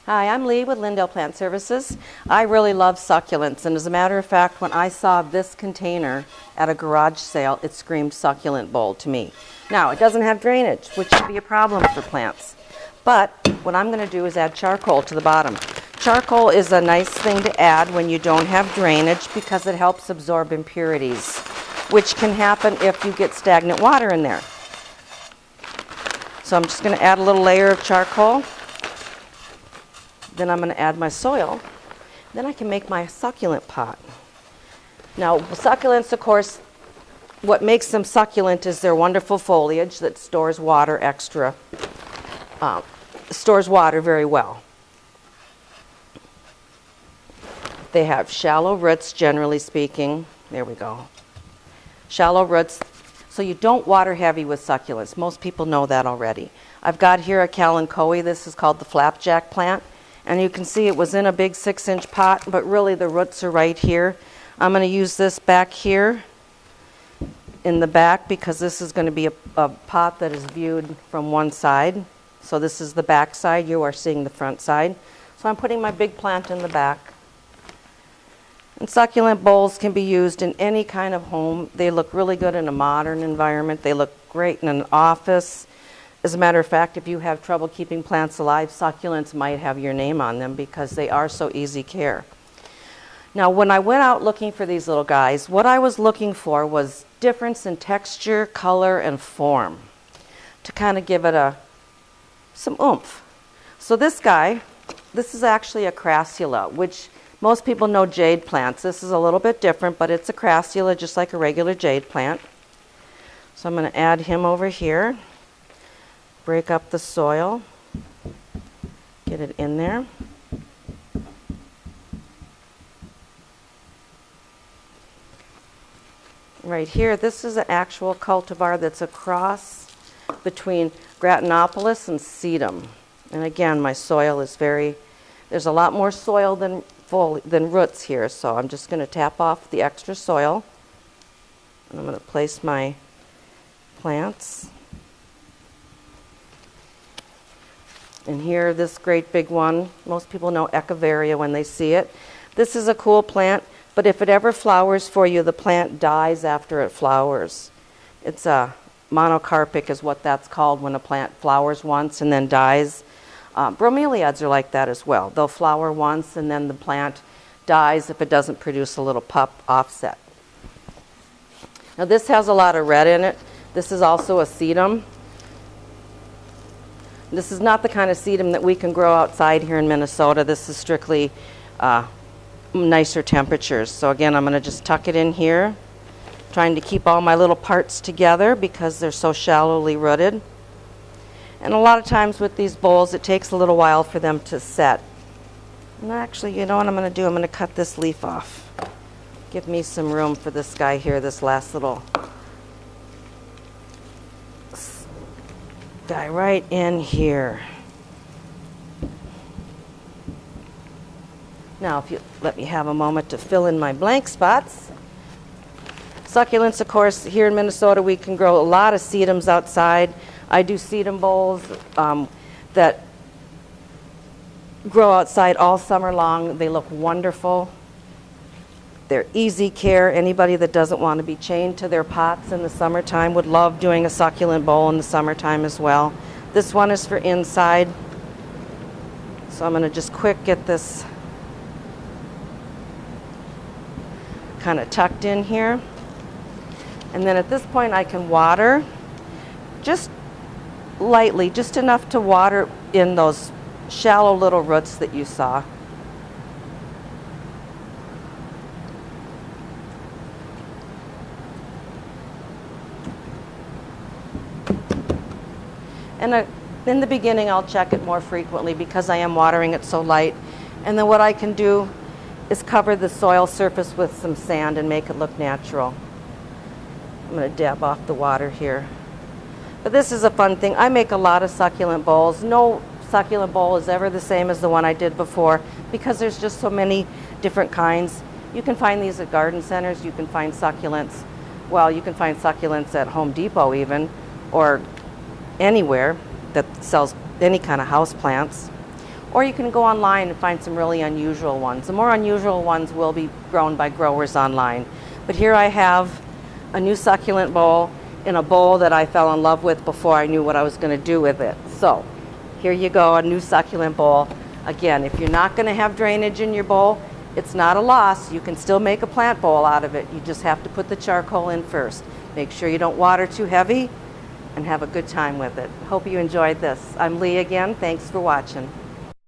Hi, I'm Lee with Lyndale Plant Services. I really love succulents, and as a matter of fact, when I saw this container at a garage sale, it screamed succulent bowl to me. Now, it doesn't have drainage, which can be a problem for plants. But what I'm going to do is add charcoal to the bottom. Charcoal is a nice thing to add when you don't have drainage because it helps absorb impurities, which can happen if you get stagnant water in there. So I'm just going to add a little layer of charcoal. Then I'm going to add my soil. Then I can make my succulent pot. Now, succulents, of course, what makes them succulent is their wonderful foliage that stores water stores water very well. They have shallow roots, generally speaking. There we go. Shallow roots, so you don't water heavy with succulents. Most people know that already. I've got here a kalanchoe. This is called the flapjack plant. And you can see it was in a big 6-inch pot, but really the roots are right here. I'm going to use this back here in the back because this is going to be a pot that is viewed from one side. So this is the back side. You are seeing the front side. So I'm putting my big plant in the back. And succulent bowls can be used in any kind of home. They look really good in a modern environment. They look great in an office. As a matter of fact, if you have trouble keeping plants alive, succulents might have your name on them because they are so easy care. Now, when I went out looking for these little guys, what I was looking for was difference in texture, color, and form to kind of give it some oomph. So this guy, this is actually a crassula, which most people know jade plants. This is a little bit different, but it's a crassula just like a regular jade plant. So I'm going to add him over here. Break up the soil, get it in there. Right here, this is an actual cultivar that's a cross between Gratinopolis and sedum. And again, my soil is there's a lot more soil than roots here, so I'm just going to tap off the extra soil. And I'm going to place my plants. And here, this great big one, most people know Echeveria when they see it. This is a cool plant, but if it ever flowers for you, the plant dies after it flowers. It's a monocarpic is what that's called when a plant flowers once and then dies. Bromeliads are like that as well. They'll flower once and then the plant dies if it doesn't produce a little pup offset. Now this has a lot of red in it. This is also a sedum. This is not the kind of sedum that we can grow outside here in Minnesota. This is strictly nicer temperatures. So again, I'm going to just tuck it in here, trying to keep all my little parts together because they're so shallowly rooted. And a lot of times with these bowls, it takes a little while for them to set. And actually, you know what I'm going to do? I'm going to cut this leaf off. Give me some room for this guy here, this last little guy right in here. Now, if you let me have a moment to fill in my blank spots. Succulents, of course, here in Minnesota, we can grow a lot of sedums outside. I do sedum bowls that grow outside all summer long. They look wonderful. They're easy care. Anybody that doesn't want to be chained to their pots in the summertime would love doing a succulent bowl in the summertime as well. This one is for inside. So I'm going to just quick get this kind of tucked in here. And then at this point I can water just lightly, just enough to water in those shallow little roots that you saw. And in the beginning, I'll check it more frequently because I am watering it so light. And then what I can do is cover the soil surface with some sand and make it look natural. I'm going to dab off the water here. But this is a fun thing. I make a lot of succulent bowls. No succulent bowl is ever the same as the one I did before because there's just so many different kinds. You can find these at garden centers. You can find succulents. Well, you can find succulents at Home Depot even, or anywhere that sells any kind of house plants. Or you can go online and find some really unusual ones. The more unusual ones will be grown by growers online. But here I have a new succulent bowl in a bowl that I fell in love with before I knew what I was going to do with it. So here you go, a new succulent bowl. Again, if you're not going to have drainage in your bowl, it's not a loss. You can still make a plant bowl out of it. You just have to put the charcoal in first. Make sure you don't water too heavy and have a good time with it. Hope you enjoyed this. I'm Lee again. Thanks for watching.